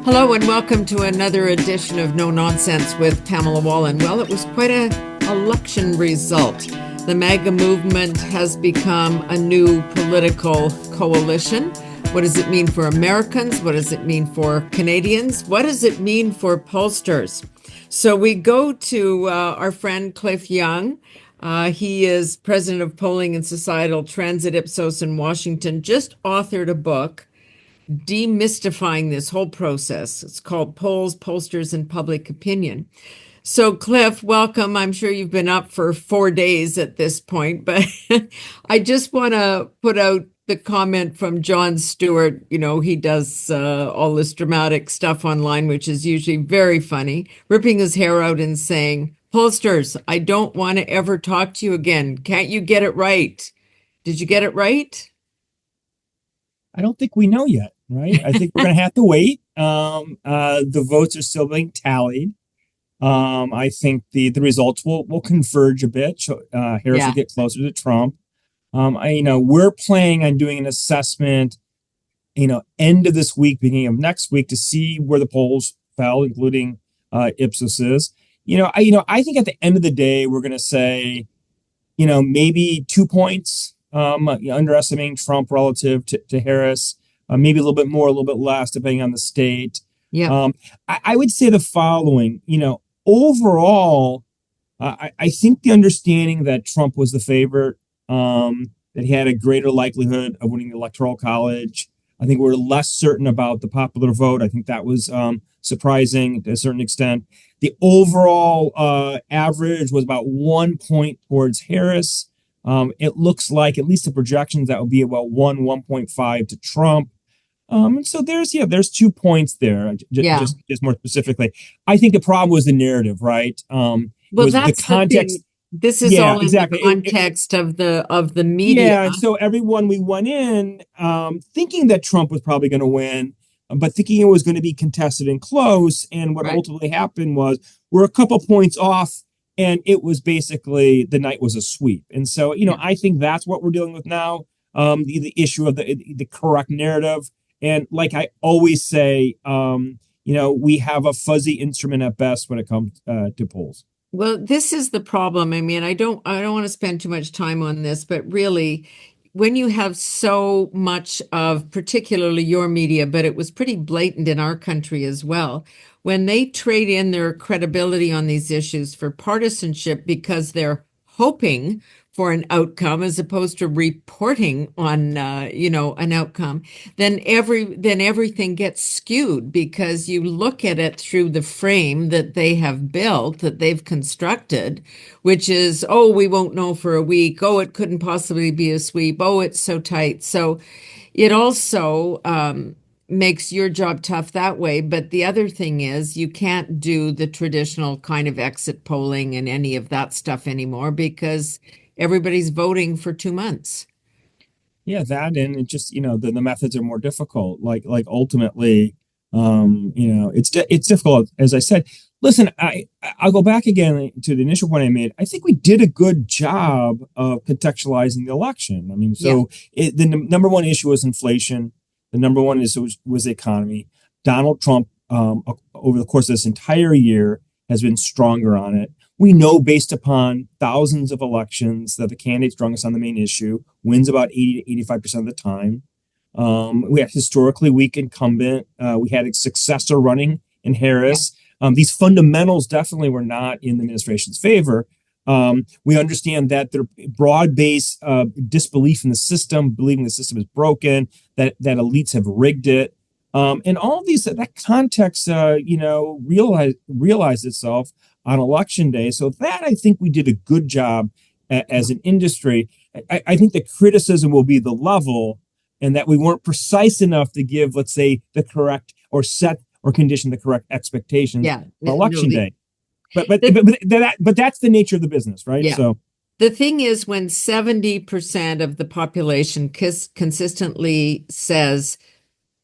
Hello and welcome to another edition of No Nonsense with Pamela Wallin. Well, it was quite a election result. The MAGA movement has become a new political coalition. What does it mean for Americans? What does it mean for Canadians? What does it mean for pollsters? So we go to our friend Cliff Young. He is president of Polling and Societal Trends at Ipsos in Washington, just authored a book demystifying this whole process. It's called Polls, Pollsters, and Public Opinion. So, Cliff, welcome. I'm sure you've been up for 4 days at this point, but I just want to put out the comment from Jon Stewart. You know, he does all this dramatic stuff online, which is usually very funny, ripping his hair out and saying, "Pollsters, I don't want to ever talk to you again. Can't you get it right?" Did you get it right? I don't think we know yet, right? I think we're going to have to wait. The votes are still being tallied. I think the results will converge a bit. Harris will Yeah. get closer to Trump. We're planning on doing an assessment, end of this week, beginning of next week, to see where the polls fell, including Ipsos's. I think at the end of the day, we're going to say, maybe 2 points, underestimating Trump relative to Harris, maybe a little bit more, a little bit less, depending on the state. Yeah. I would say the following, overall, I think the understanding that Trump was the favorite, that he had a greater likelihood of winning the Electoral College. I think we're less certain about the popular vote. I think that was surprising to a certain extent. The overall average was about 1 point towards Harris. It looks like, at least the projections, that would be about 1.5 to Trump. And so there's 2 points there. Yeah. Just more specifically, I think the problem was the narrative, right? It Well, was the that's the context. thing. This is Yeah, all in the exactly. context of the media. Yeah, and so everyone, we went in thinking that Trump was probably going to win, but thinking it was going to be contested and close. And what Right. ultimately happened was we're a couple points off, and it was basically the night was a sweep. And so, Yeah. I think that's what we're dealing with now. The issue of the correct narrative. And like I always say, we have a fuzzy instrument at best when it comes to polls. Well, this is the problem. I mean, I don't want to spend too much time on this, but really, when you have so much of particularly your media, but it was pretty blatant in our country as well, when they trade in their credibility on these issues for partisanship because they're hoping for an outcome as opposed to reporting on an outcome, then everything gets skewed because you look at it through the frame that they have built, that they've constructed, which is, oh, we won't know for a week. Oh, it couldn't possibly be a sweep. Oh, it's so tight. So it also makes your job tough that way. But the other thing is you can't do the traditional kind of exit polling and any of that stuff anymore because everybody's voting for 2 months. Yeah, that, and it just, the methods are more difficult. Like ultimately, it's difficult. As I said, listen, I'll go back again to the initial point I made. I think we did a good job of contextualizing the election. I mean, Yeah. so the number one issue was inflation. The number one issue was the economy. Donald Trump, over the course of this entire year, has been stronger on it. We know, based upon thousands of elections, that the candidate strongest on the main issue wins about 80 to 85% of the time. We had historically weak incumbent. We had a successor running in Yeah. Harris. These fundamentals definitely were not in the administration's favor. We understand that their broad-based disbelief in the system, believing the system is broken, that elites have rigged it, and all of these, that context, realized itself on election day. So that, I think, we did a good job as an industry. I think the criticism will be the level, and that we weren't precise enough to give, let's say, the correct or set or condition the correct expectations Yeah. for No, election day. But but the, but that's the nature of the business, right? yeah. So The thing is, when 70% of the population consistently says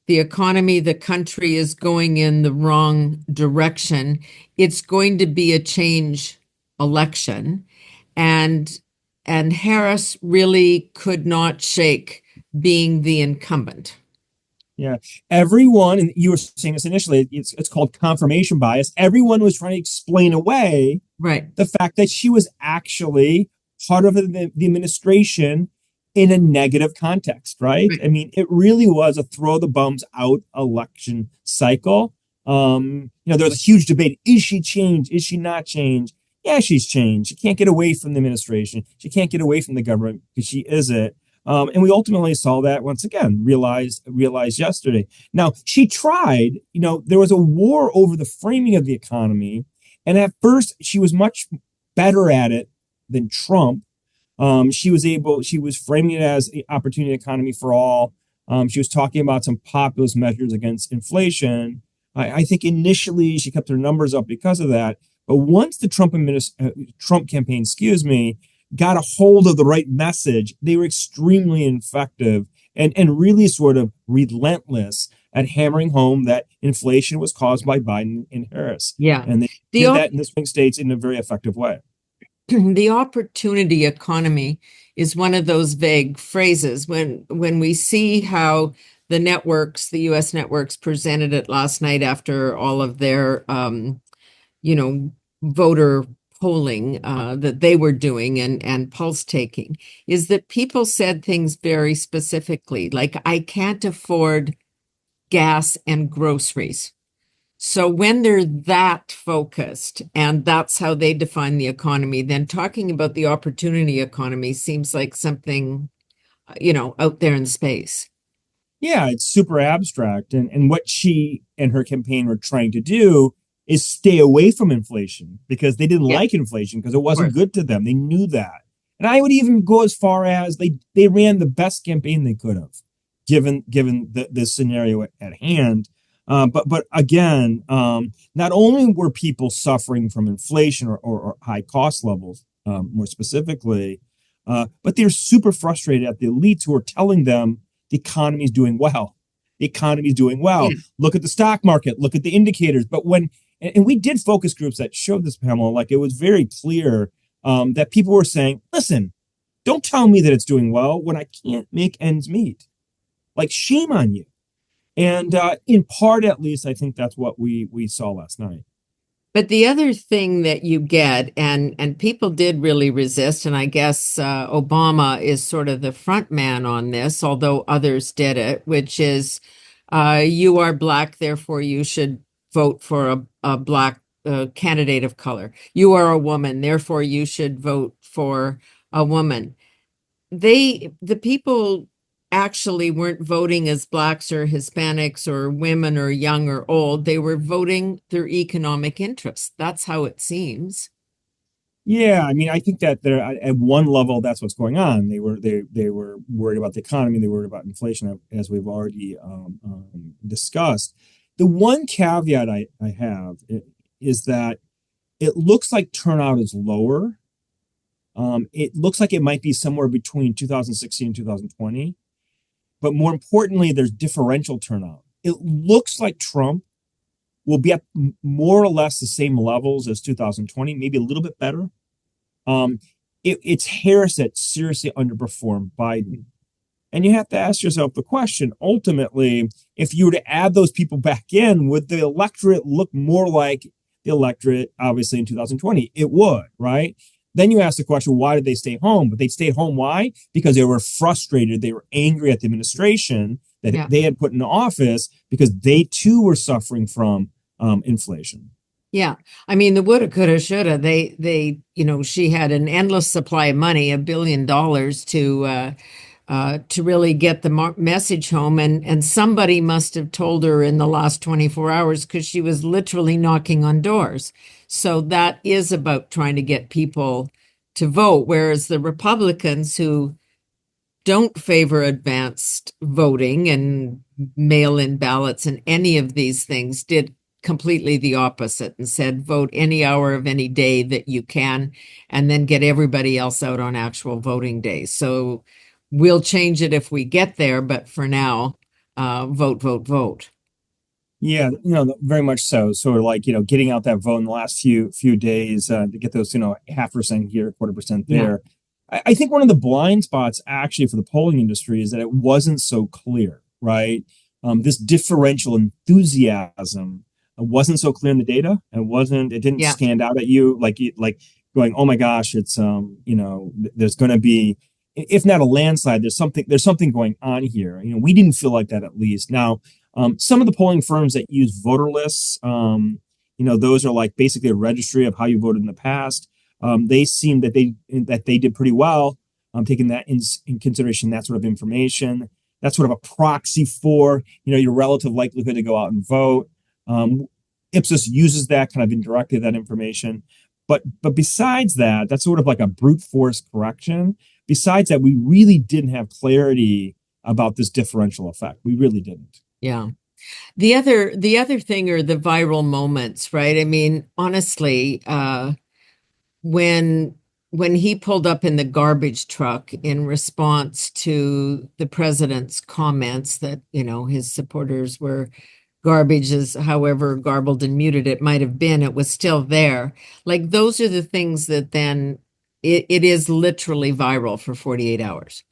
the economy, the country is going in the wrong direction, it's going to be a change election. And Harris really could not shake being the incumbent. Yeah. Everyone, and you were saying this initially, it's called confirmation bias. Everyone was trying to explain away Right. the fact that she was actually part of the administration in a negative context, right? Right. I mean, it really was a throw the bums out election cycle. There was a huge debate. Is she changed? Is she not changed? Yeah, she's changed. She can't get away from the administration. She can't get away from the government because she isn't. And we ultimately saw that once again, realized yesterday. Now, she tried, there was a war over the framing of the economy. And at first, she was much better at it than Trump. She was framing it as an opportunity economy for all. She was talking about some populist measures against inflation. I think initially she kept her numbers up because of that. But once the Trump campaign, got a hold of the right message, they were extremely effective and really sort of relentless at hammering home that inflation was caused by Biden and Harris. Yeah. And they The did op- that in the swing states in a very effective way. the opportunity economy is one of those vague phrases. When we see how the networks, the US networks presented it last night after all of their you know, voter polling that they were doing and pulse taking, is that people said things very specifically, like, I can't afford gas and groceries. So when they're that focused and that's how they define the economy, then talking about the opportunity economy seems like something, out there in space. Yeah, it's super abstract. And what she and her campaign were trying to do is stay away from inflation because they didn't Yeah, like inflation because it of wasn't course. good to them. They knew that. And I would even go as far as they ran the best campaign they could have, given the scenario at hand. But again, not only were people suffering from inflation or high cost levels, more specifically, but they're super frustrated at the elites who are telling them the economy is doing well. The economy is doing well. Yeah. Look at the stock market. Look at the indicators. But and we did focus groups that showed this, Pamela, like it was very clear that people were saying, listen, don't tell me that it's doing well when I can't make ends meet. Like, shame on you. And in part, at least, I think that's what we saw last night. But the other thing that you get, and people did really resist, and I guess Obama is sort of the front man on this, although others did it, which is you are black, therefore you should vote for a black candidate of color. You are a woman, therefore you should vote for a woman. The people actually weren't voting as blacks or Hispanics or women or young or old. They were voting their economic interests. That's how it seems. Yeah, I mean, I think that there at one level that's what's going on. They were worried about the economy. They were worried about inflation, as we've already discussed. The one caveat I have is that it looks like turnout is lower. It looks like it might be somewhere between 2016 and 2020, but more importantly, there's differential turnout. It looks like Trump will be at more or less the same levels as 2020, maybe a little bit better. Um, it's Harris that seriously underperformed Biden. And you have to ask yourself the question, ultimately, if you were to add those people back in, would the electorate look more like the electorate, obviously, in 2020? It would, right? Then you ask the question, why did they stay home? But they stayed home. Why? Because they were frustrated. They were angry at the administration that Yeah. they had put in office because they too were suffering from inflation. Yeah. I mean, the woulda, coulda, shoulda. She had an endless supply of money, $1 billion to really get the message home. And somebody must have told her in the last 24 hours because she was literally knocking on doors. So that is about trying to get people to vote. Whereas the Republicans who don't favor advanced voting and mail in ballots and any of these things did completely the opposite and said vote any hour of any day that you can and then get everybody else out on actual voting days. So we'll change it if we get there, but for now, vote, vote, vote. Yeah, very much so. Sort of like, getting out that vote in the last few days to get those, 0.5% here, 1/4% Yeah. there. I think one of the blind spots actually for the polling industry is that it wasn't so clear, right? this differential enthusiasm wasn't so clear in the data, and it didn't Yeah. stand out at you like going, oh my gosh, it's there's going to be, if not a landslide, there's something going on here. We didn't feel like that, at least. Now, some of the polling firms that use voter lists, those are like basically a registry of how you voted in the past. They seem that they did pretty well, taking that in consideration, that sort of information. That's sort of a proxy for your relative likelihood to go out and vote. Um, Ipsos uses that kind of indirectly, that information. But besides that, that's sort of like a brute force correction. Besides that, we really didn't have clarity about this differential effect. We really didn't. Yeah. The other thing are the viral moments, right? I mean, honestly, when when he pulled up in the garbage truck in response to the president's comments that, his supporters were garbage, as however garbled and muted it might have been, it was still there. Like those are the things that then it is literally viral for 48 hours.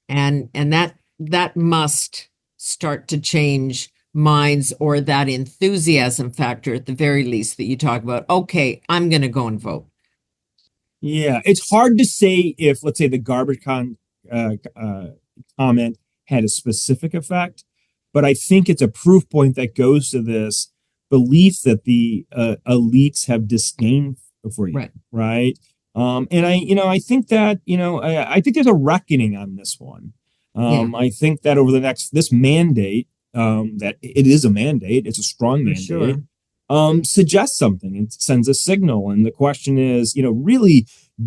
And that must start to change minds, or that enthusiasm factor at the very least that you talk about. Okay, I'm going to go and vote. Yeah, it's hard to say if, let's say, the comment had a specific effect, but I think it's a proof point that goes to this belief that the elites have disdain for you, Right. right? And I think that, I think there's a reckoning on this one. Yeah, I think that over the next this mandate, that it is a mandate, it's a strong for mandate, sure. suggests something and sends a signal. And the question is, really,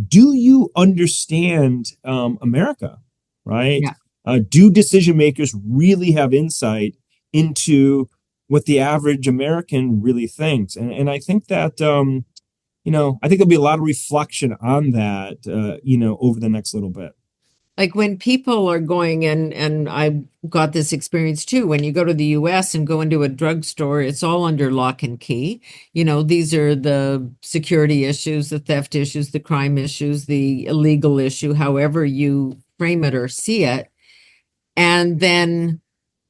do you understand America, right? Yeah. Do decision makers really have insight into what the average American really thinks? And I think that, I think there'll be a lot of reflection on that, over the next little bit. Like when people are going in, and I got this experience too, when you go to the US and go into a drugstore, it's all under lock and key. These are the security issues, the theft issues, the crime issues, the illegal issue, however you frame it or see it. And then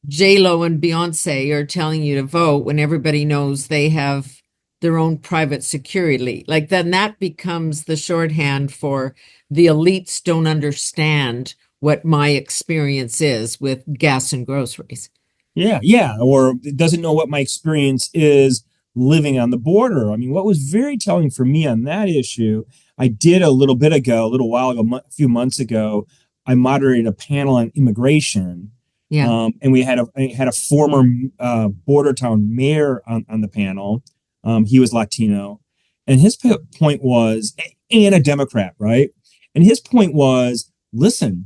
J-Lo and Beyonce are telling you to vote when everybody knows they have their own private security. Like then that becomes the shorthand for the elites don't understand what my experience is with gas and groceries. Yeah, yeah. Or doesn't know what my experience is living on the border. I mean, what was very telling for me on that issue, I did a little bit ago, a little while ago, a few months ago, I moderated a panel on immigration. Yeah, And I had a former border town mayor on the panel. He was Latino. And his point was, and a Democrat, right? And his point was, listen,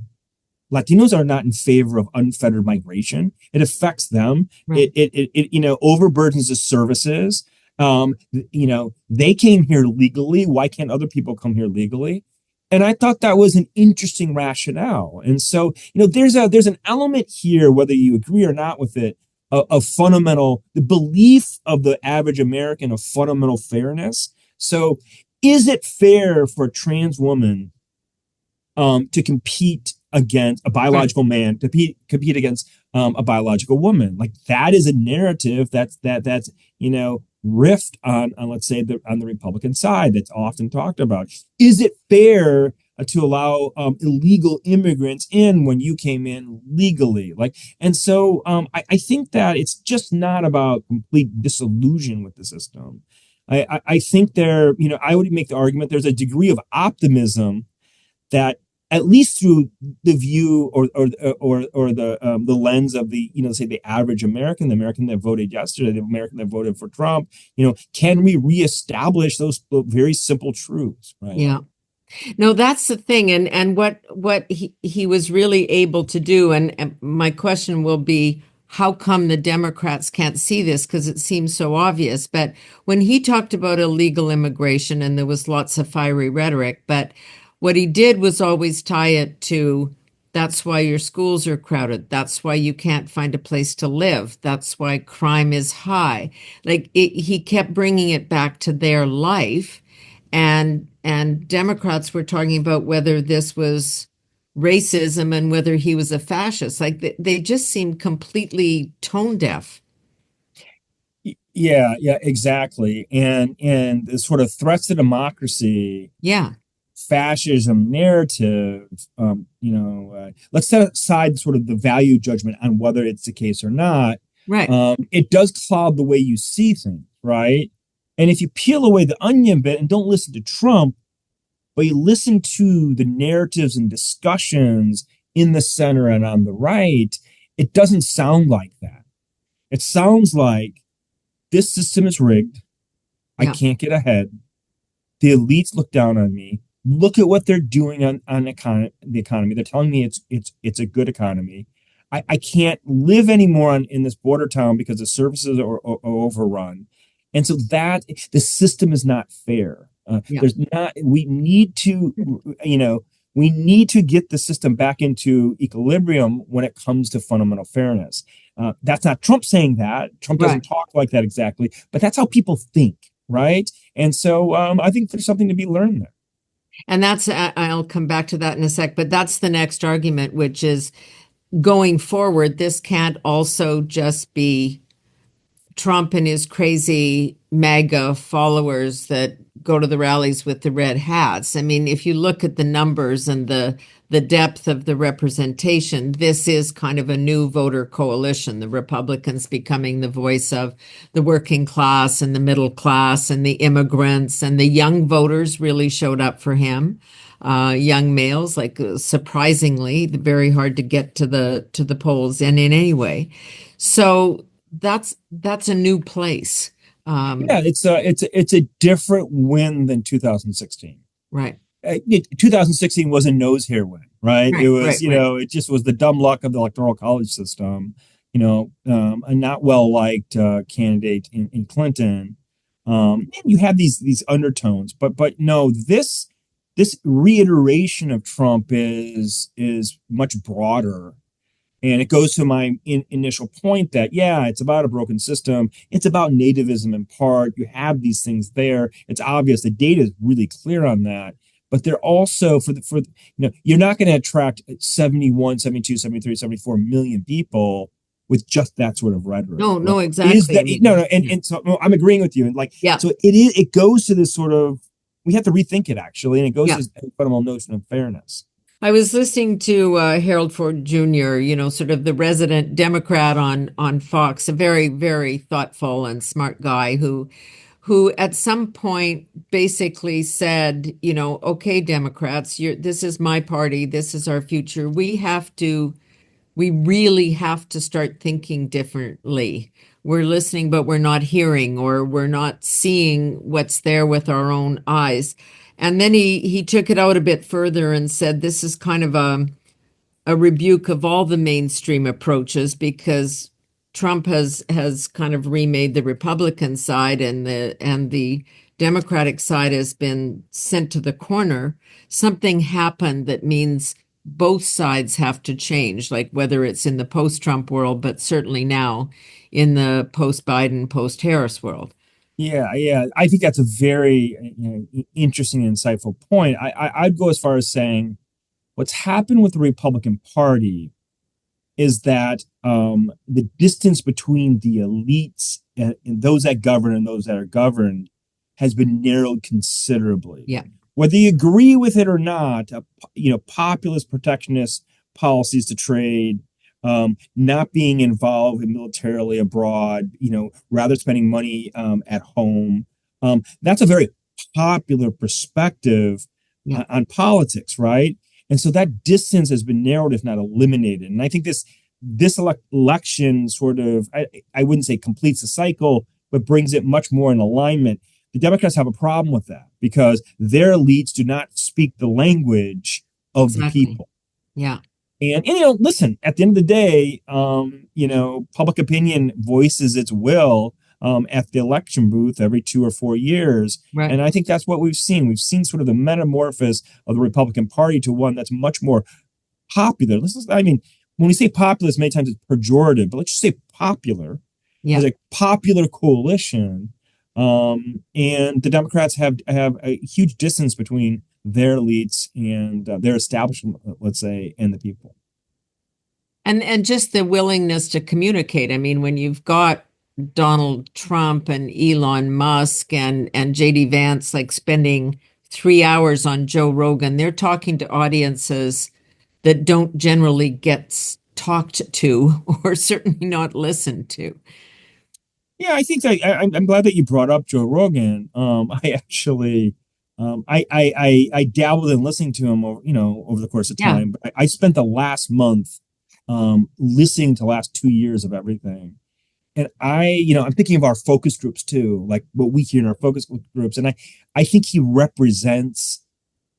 Latinos are not in favor of unfettered migration. It affects them. right. It overburdens the services. They came here legally. Why can't other people come here legally? And I thought that was an interesting rationale. And so, there's an element here, whether you agree or not with it, of fundamental, the belief of the average American of fundamental fairness. So, is it fair for a trans woman to compete against a Right. biological man, to compete against a biological woman? Like that is a narrative that's rift on, let's say, on the Republican side, that's often talked about. Is it fair to allow illegal immigrants in when you came in legally? And so I think that it's just not about complete disillusion with the system. I think I would make the argument there's a degree of optimism that, at least through the view or the lens of the, say, the average American, the American that voted yesterday, the American that voted for Trump, can we reestablish those very simple truths, right? Yeah. No, that's the thing. And what he was really able to do, and my question will be, how come the Democrats can't see this? Because it seems so obvious. But when he talked about illegal immigration, and there was lots of fiery rhetoric, but what he did was always tie it to, that's why your schools are crowded. That's why you can't find a place to live. That's why crime is high. He kept bringing it back to their life, and Democrats were talking about whether this was racism and whether he was a fascist. Like they just seemed completely tone deaf. Yeah, yeah, exactly. And the sort of threats to democracy, Yeah, fascism narrative, let's set aside sort of the value judgment on whether it's the case or not. right. It does cloud the way you see things, right? And if you peel away the onion bit and don't listen to Trump, but you listen to the narratives and discussions in the center and on the right, it doesn't sound like that. It sounds like this system is rigged. I Yeah, can't get ahead. The elites look down on me. Look at what they're doing on the economy. They're telling me it's a good economy. I can't live anymore in this border town because the services are overrun. And so that the system is not fair. yeah. There's not, we need to, we need to get the system back into equilibrium when it comes to fundamental fairness. That's not Trump saying that. Trump Right. doesn't talk like that exactly, but that's how people think, right? And so I think there's something to be learned there. And that's, I'll come back to that in a sec, but that's the next argument, which is going forward, this can't also just be Trump and his crazy MAGA followers that go to the rallies with the red hats. I mean, if you look at the numbers and the depth of the representation, this is kind of a new voter coalition. The Republicans becoming the voice of the working class and the middle class and the immigrants, and the young voters really showed up for him. Young males, like surprisingly, very hard to get to the polls and in any way. So that's a new place. Yeah, it's a different win than 2016. Right, 2016 was a nose hair win, right? It right, was, right, right. it just was the dumb luck of the electoral college system, a not well liked candidate in Clinton. And you have these undertones, but no, this reiteration of Trump is much broader. And it goes to my initial point that, yeah, it's about a broken system. It's about nativism in part. You have these things there. It's obvious. The data is really clear on that. But they're also you're not going to attract 71, 72, 73, 74 million people with just that sort of rhetoric, No, right? no, Is exactly. I that no, mean, no, yeah, and so no, I'm agreeing with you. And like, yeah, so it goes to this sort of, we have to rethink it actually. And it goes to yeah. this fundamental notion of fairness. I was listening to Harold Ford Jr., sort of the resident Democrat on Fox, a very, very thoughtful and smart guy who at some point basically said, okay, Democrats, this is my party, this is our future. We really have to start thinking differently. We're listening, but we're not hearing, or we're not seeing what's there with our own eyes. And then he took it out a bit further and said this is kind of a rebuke of all the mainstream approaches, because Trump has kind of remade the Republican side, and the Democratic side has been sent to the corner. Something happened that means both sides have to change, like whether it's in the post-Trump world, but certainly now in the post-Biden, post-Harris world. Yeah, yeah. I think that's a very interesting and insightful point. I'd go as far as saying what's happened with the Republican Party is that the distance between the elites and those that govern and those that are governed has been narrowed considerably. Yeah, Whether you agree with it or not, populist protectionist policies to trade, not being involved militarily abroad, rather spending money at home. That's a very popular perspective yeah, on politics, right? And so that distance has been narrowed, if not eliminated. And I think this election sort of, I wouldn't say completes the cycle, but brings it much more in alignment. The Democrats have a problem with that because their elites do not speak the language of the exactly. people. Yeah, And listen, at the end of the day, public opinion voices its will at the election booth every 2 or 4 years. right. And I think that's what we've seen. We've seen sort of the metamorphosis of the Republican Party to one that's much more popular. When we say populist, many times it's pejorative, but let's just say popular. Yeah. There's a popular coalition, and the Democrats have a huge distance between their elites and their establishment, let's say, and the people. And just the willingness to communicate. I mean, when you've got Donald Trump and Elon Musk and JD Vance like spending 3 hours on Joe Rogan, they're talking to audiences that don't generally get talked to or certainly not listened to. Yeah, I think I'm glad that you brought up Joe Rogan. I actually, I dabbled in listening to him over, over the course of Yeah. time. But I spent the last month, listening to the last 2 years of everything. And I'm thinking of our focus groups too, like what we hear in our focus groups. And I think he represents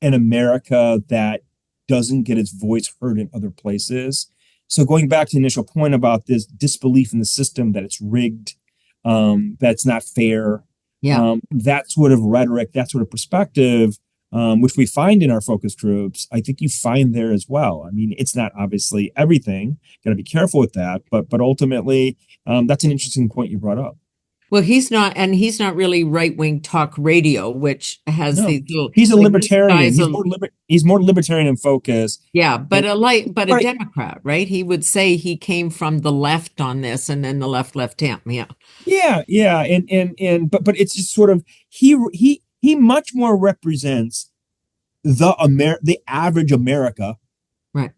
an America that doesn't get its voice heard in other places. So going back to the initial point about this disbelief in the system, that it's rigged, that's not fair, Yeah. that sort of rhetoric, that sort of perspective, which we find in our focus groups, I think you find there as well. I mean, it's not obviously everything. Got to be careful with that, but ultimately, that's an interesting point you brought up. Well, he's not really right-wing talk radio, which has No, these little, he's a like this libertarian. guy's a, He's more libertarian in focus. yeah, And but a right, Democrat, right? He would say he came from the left on this, and then the left left him. Yeah, yeah, but it's just sort of he much more represents the average America right.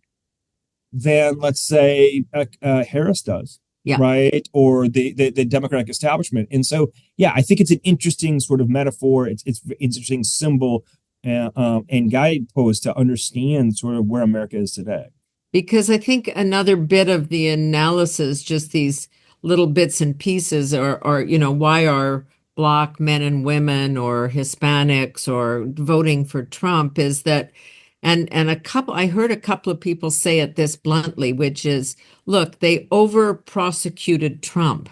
than, let's say, Harris does, Yeah. right? Or the Democratic establishment. And so, yeah, I think it's an interesting sort of metaphor. It's an interesting symbol and guidepost to understand sort of where America is today. Because I think another bit of the analysis, just these little bits and pieces, are, why are Black men and women or Hispanics or voting for Trump is that, I heard a couple of people say it this bluntly, which is, look, they over prosecuted Trump.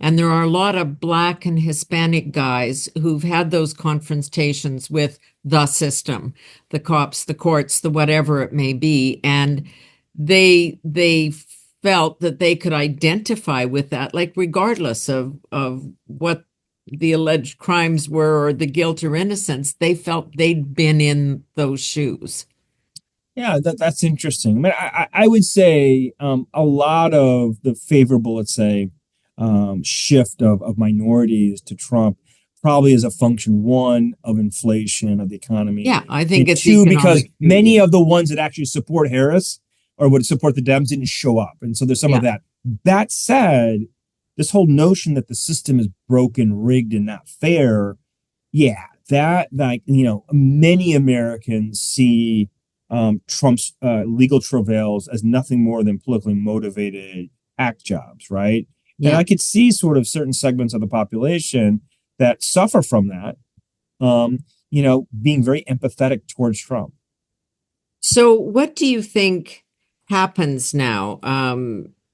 And there are a lot of Black and Hispanic guys who've had those confrontations with the system, the cops, the courts, the whatever it may be. And they felt that they could identify with that, like regardless of what the alleged crimes were or the guilt or innocence, they felt they'd been in those shoes. Yeah, that's interesting. I mean, I would say a lot of the favorable, let's say, shift of minorities to Trump probably is a function, one, of inflation of the economy, Yeah, I think and it's two, because economic too. many Yeah. of the ones that actually support Harris or would support the Dems didn't show up, and so there's some of Yeah. that. That said, this whole notion that the system is broken, rigged, and not fair, yeah, that like many Americans see Trump's legal travails as nothing more than politically motivated hack jobs, right? And Yeah. I could see sort of certain segments of the population that suffer from that, being very empathetic towards Trump. So what do you think happens now?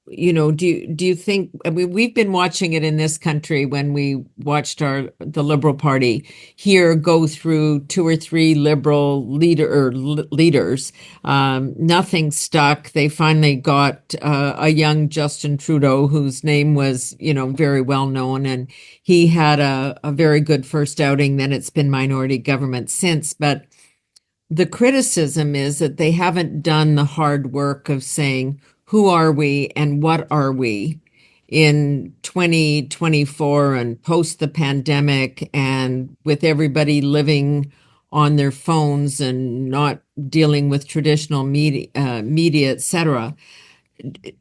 Do you think, I mean, we've been watching it in this country when we watched the Liberal Party here go through two or three liberal leaders. Nothing stuck. They finally got a young Justin Trudeau, whose name was, very well known, and he had a very good first outing. Then it's been minority government since, but the criticism is that they haven't done the hard work of saying, who are we and what are we in 2024 and post the pandemic, and with everybody living on their phones and not dealing with traditional media, etc.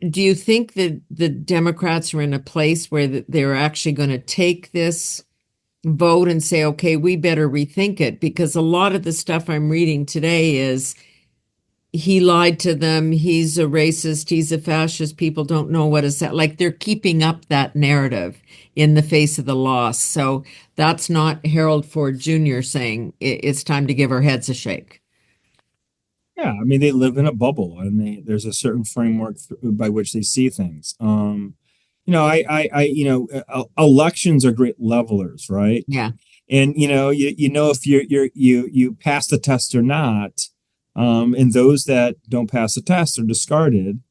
Do you think that the Democrats are in a place where they're actually going to take this vote and say, okay, we better rethink it? Because a lot of the stuff I'm reading today is he lied to them, he's a racist, he's a fascist, people don't know what is that. Like they're keeping up that narrative in the face of the loss. So that's not Harold Ford Jr. saying it's time to give our heads a shake. Yeah, I mean, they live in a bubble, and there's a certain framework by which they see things. Elections are great levelers, right? Yeah. And if you pass the test or not, and those that don't pass the test are discarded.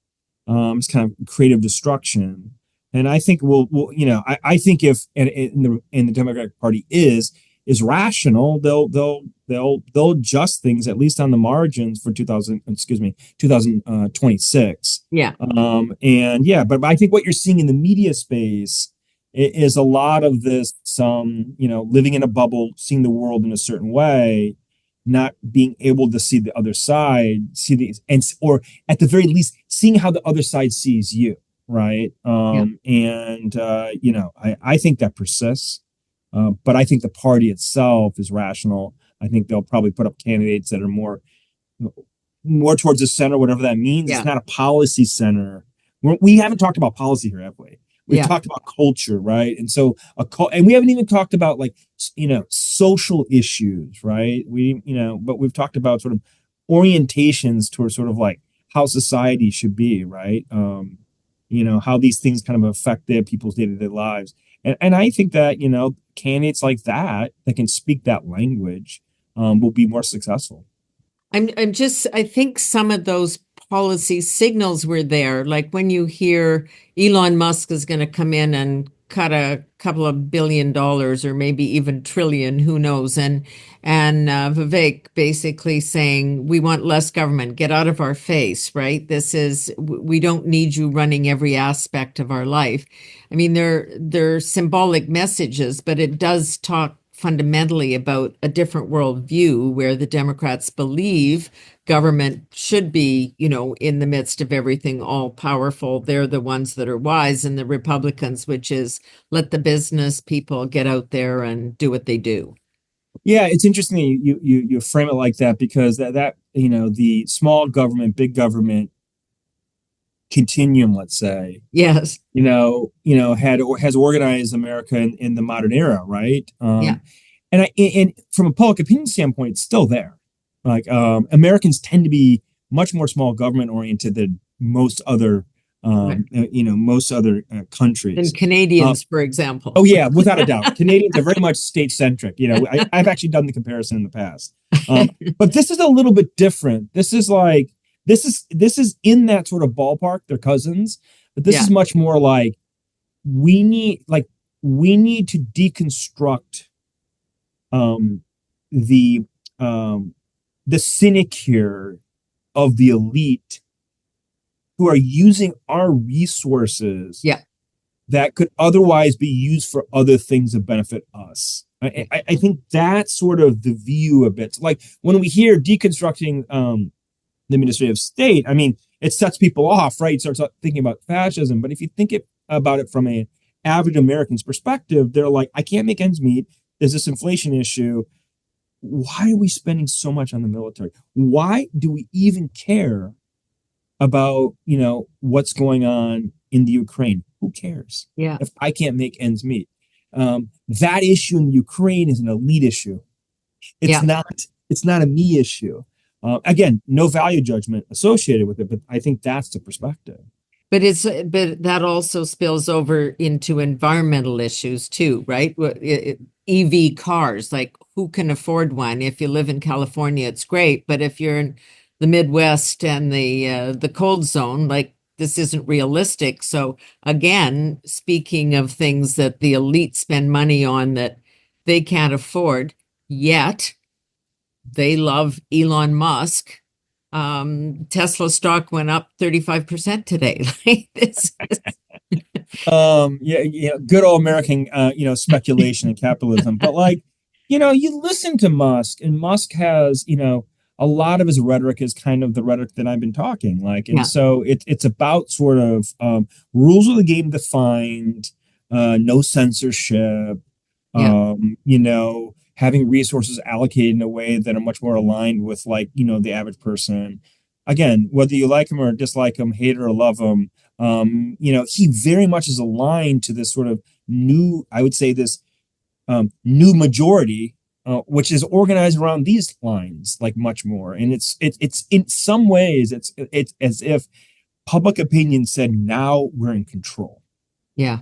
It's kind of creative destruction. And I think I think if in the Democratic Party is is rational, they'll adjust things at least on the margins for 2026. Yeah. And yeah, but I think what you're seeing in the media space is a lot of this, living in a bubble, seeing the world in a certain way, not being able to see the other side, see these, and or at the very least, seeing how the other side sees you, right? Yeah. And I think that persists, but I think the party itself is rational. I think they'll probably put up candidates that are more towards the center, whatever that means. It's Yeah. not a policy center. We haven't talked about policy here, have we? We've Yeah. talked about culture, right? And so and we haven't even talked about like social issues, right? But we've talked about sort of orientations towards sort of like how society should be, right? How these things kind of affect their people's day-to-day lives. And I think that, candidates like that can speak that language, will be more successful. I think some of those policy signals were there. Like when you hear Elon Musk is going to come in and cut a couple of $1 billion or maybe even trillion, who knows? And Vivek basically saying, we want less government, get out of our face, right? We don't need you running every aspect of our life. I mean, they're symbolic messages, but it does talk fundamentally about a different worldview where the Democrats believe government should be, in the midst of everything, all powerful. They're the ones that are wise, and the Republicans, which is let the business people get out there and do what they do. Yeah, it's interesting that you frame it like that, because that the small government, big government continuum, let's say, Yes. has organized America in the modern era, right? Yeah. And from a public opinion standpoint, it's still there. Like, Americans tend to be much more small government oriented than Right. most other And countries. Canadians, for example. Oh yeah, without a doubt, Canadians are very much state centric. I've actually done the comparison in the past, but this is a little bit different. This is in that sort of ballpark. They're cousins, but this Yeah. is much more like we need to deconstruct the cynic here of the elite who are using our resources Yeah. that could otherwise be used for other things that benefit us. I think that's sort of the view of it. Like when we hear deconstructing the Ministry of State, I mean, it sets people off, right? It starts thinking about fascism. But if you think about it from an average American's perspective, they're like, I can't make ends meet. There's this inflation issue. Why are we spending so much on the military? Why do we even care about, what's going on in the Ukraine? Who cares Yeah. if I can't make ends meet? That issue in the Ukraine is an elite issue. It's Yeah. not. It's not a me issue. Again, no value judgment associated with it, but I think that's the perspective. But that also spills over into environmental issues too, right? EV cars, like who can afford one? If you live in California, it's great, but if you're in the Midwest and the cold zone, like this isn't realistic. So again, speaking of things that the elite spend money on that they can't afford, yet they love Elon Musk. Tesla stock went up 35% today. Like this is, Yeah, good old American, speculation and capitalism. But like, you listen to Musk, and Musk has, a lot of his rhetoric is kind of the rhetoric that I've been talking like, and yeah, so it's about sort of rules of the game defined, no censorship, yeah, having resources allocated in a way that are much more aligned with like, the average person. Again, whether you like him or dislike him, hate or love him, he very much is aligned to this sort of new, I would say this new majority, which is organized around these lines, like much more. And it's in some ways, it's as if public opinion said, now we're in control. yeah.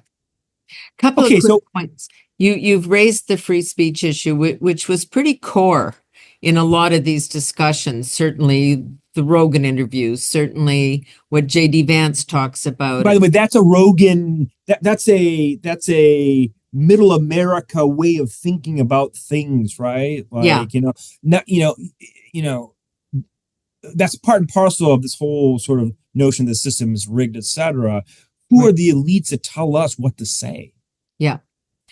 Couple of Okay, quick so points. You've raised the free speech issue, which was pretty core in a lot of these discussions. Certainly the Rogan interviews, certainly what JD Vance talks about. by the way, that's a Rogan. That's a middle America way of thinking about things, right? Yeah. Like, not, you know, that's part and parcel of this whole sort of notion the system is rigged, etc. Who Right. are the elites that tell us what to say? Yeah.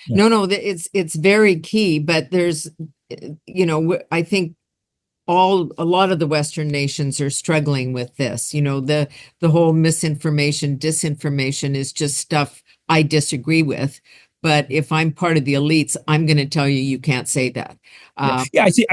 Yeah, No, no, it's very key, but there's, I think a lot of the Western nations are struggling with this. The whole misinformation, disinformation is just stuff I disagree with. But if I'm part of the elites, I'm going to tell you you can't say that. yeah, Um, yeah. I see.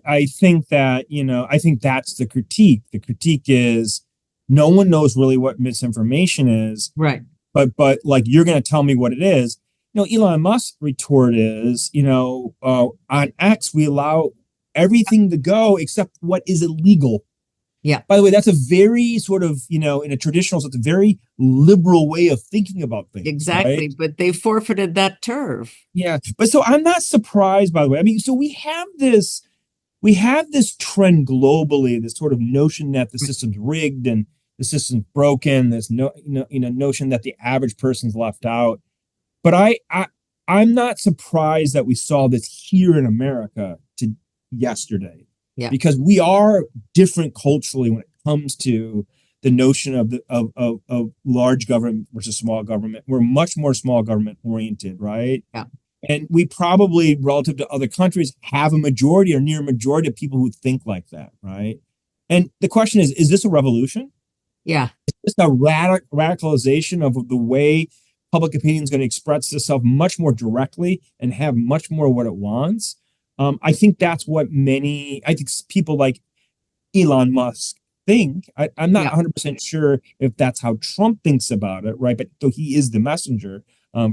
I think that I think that's the critique. The critique is no one knows really what misinformation is, right. but like you're going to tell me what it is. Elon Musk's retort is, on X we allow everything to go except what is illegal. Yeah, By the way, that's a very sort of, in a traditional sense, a very liberal way of thinking about things, exactly. right? But they forfeited that turf. Yeah. But so I'm not surprised, by the way. I mean, so we have this trend globally, this sort of notion that the system's rigged and the system's broken, this notion that the average person's left out. But I'm not surprised that we saw this here in America to yesterday, Yeah, because we are different culturally when it comes to the notion of large government versus small government. We're much more small government oriented, right? yeah, And we probably, relative to other countries, have a majority or near majority of people who think like that, right? And the question is this a revolution? yeah, Just a radicalization of the way public opinion is going to express itself much more directly and have much more what it wants. I think that's what I think people like Elon Musk think. I'm not yeah. 100% sure if that's how Trump thinks about it, right? But so he is the messenger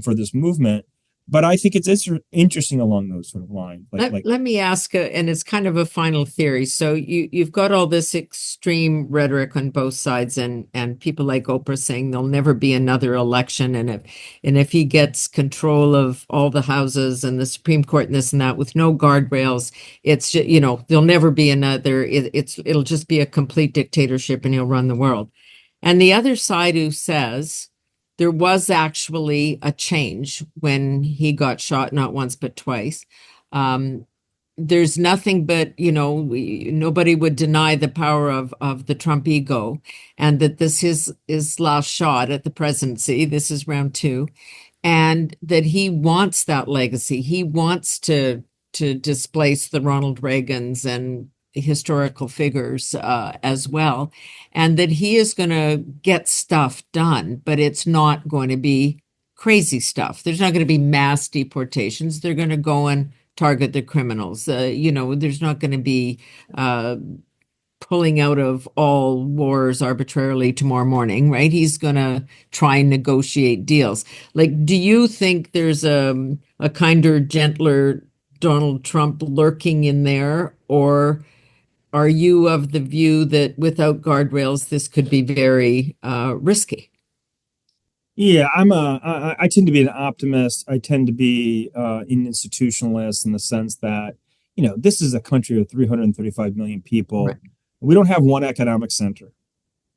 for this movement. But I think it's interesting along those sort of lines. Let me ask, and it's kind of a final theory. So you've got all this extreme rhetoric on both sides, and people like Oprah saying there'll never be another election, and if he gets control of all the houses and the Supreme Court and this and that with no guardrails, it's just, there'll never be another. It'll just be a complete dictatorship, and he'll run the world. And the other side who says there was actually a change when he got shot, not once but twice. Um, there's nothing but, nobody would deny the power of the Trump ego, and that this is his last shot at the presidency. This is round two, and that he wants that legacy. He wants to displace the Ronald Reagans and historical figures as well, and that he is going to get stuff done, but it's not going to be crazy stuff. There's not going to be mass deportations. They're going to go and target the criminals. There's not going to be uh, pulling out of all wars arbitrarily tomorrow morning, right? He's going to try and negotiate deals. Like, do you think there's a kinder, gentler Donald Trump lurking in there, or are you of the view that without guardrails, this could be very risky? Yeah, I tend to be an optimist. I tend to be an institutionalist in the sense that, this is a country of 335 million Right, people. We don't have one economic center.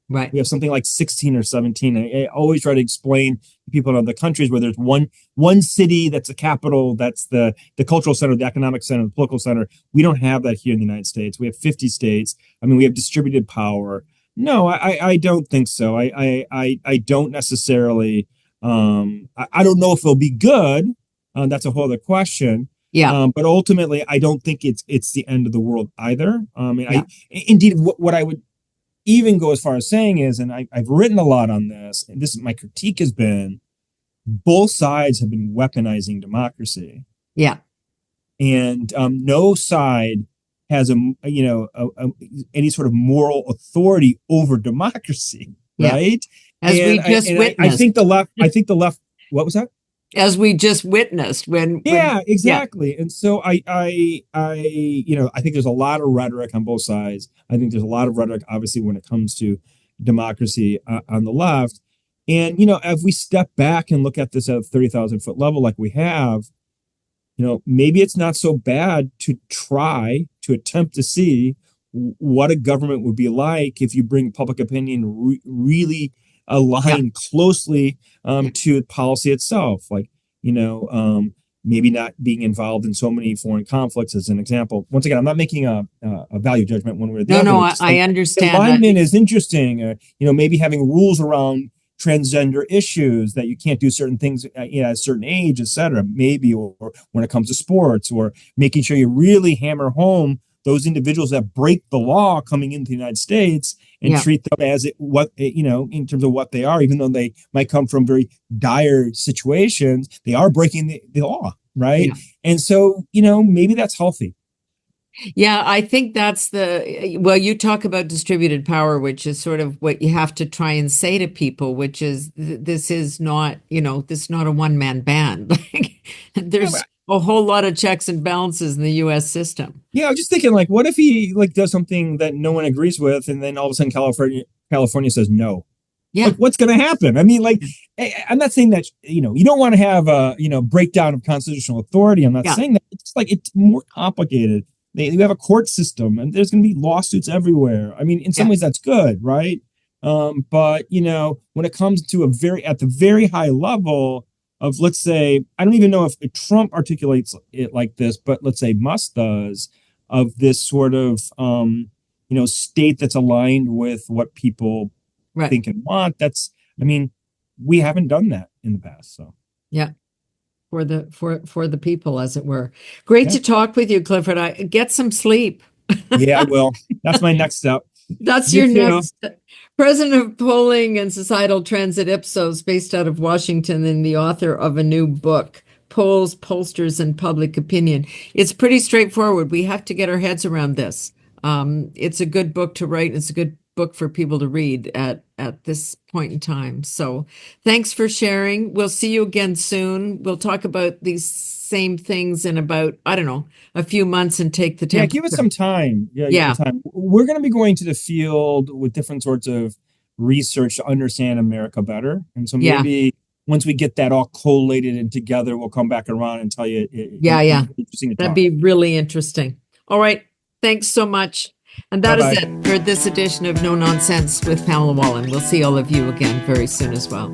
right, We have something like 16 or 17. I always try to explain to people in other countries where there's one city that's the capital, that's the cultural center, the economic center, the political center. We don't have that here in the United States. We have 50 states. I mean, we have distributed power. No, I don't think so. I don't necessarily. I don't know if it'll be good. That's a whole other question. yeah, But ultimately, I don't think it's the end of the world either. And yeah, indeed, what I would even go as far as saying is, and I've written a lot on this, and this is my critique has been, both sides have been weaponizing democracy, yeah, and no side has any sort of moral authority over democracy, yeah. right? As we And I just and I witnessed, think the left. I think the left. What was that? as we just witnessed when Yeah, yeah, exactly. And so I think there's a lot of rhetoric on both sides. I think there's a lot of rhetoric, obviously, when it comes to democracy on the left. And if we step back and look at this at a 30,000 foot level, like we have, maybe it's not so bad to try to attempt to see what a government would be like if you bring public opinion really yeah, aligned closely yeah, to policy itself. Like, maybe not being involved in so many foreign conflicts as an example. Once again, I'm not making a value judgment one way or the No, other. no, It's just I like understand. alignment is interesting. Maybe having rules around transgender issues that you can't do certain things at a certain age, etc. Maybe, or when it comes to sports, or making sure you really hammer home those individuals that break the law coming into the United States and Yeah, treat them as in terms of what they are, even though they might come from very dire situations, they are breaking the law, right? yeah. And so, maybe that's healthy. Yeah, I think that's well, you talk about distributed power, which is sort of what you have to try and say to people, which is this is not, this is not a one-man band. Like, Yeah, there's a whole lot of checks and balances in the US system. yeah, I was just thinking, like, what if he like does something that no one agrees with, and then all of a sudden California says no? Like, Yeah, what's going to happen? I mean, like, I'm not saying that you don't want to have a breakdown of constitutional authority. I'm not yeah, saying that. It's like it's more complicated. You have a court system, and there's going to be lawsuits everywhere. I mean, in some yeah, ways, that's good, right? But when it comes to at the very high level of, let's say, I don't even know if Trump articulates it like this, but let's say Musk does, of this sort of state that's aligned with what people right. think and want. I mean, we haven't done that in the past. So Yeah. For the people, as it were. Great yeah, to talk with you, Clifford. I get some sleep. yeah, I will. That's my next step. That's You your too. next president of polling and societal trends at Ipsos, based out of Washington, and the author of a new book, Polls, Pollsters, and Public Opinion. It's pretty straightforward. We have to get our heads around this. It's a good book to write. It's a good book for people to read at this point in time. So thanks for sharing. We'll see you again soon. We'll talk about these same things in about, I don't know, a few months and take the Yeah, give us temperature. some time. Yeah, Yeah, time. We're going to be going to the field with different sorts of research to understand America better, and so yeah, maybe once we get that all collated and together, we'll come back around and tell you. yeah, It'd yeah. be interesting to That'd talk. be really interesting. All right. Thanks so much. And Bye that is bye. it for this edition of No Nonsense with Pamela Wallin. We'll see all of you again very soon as well.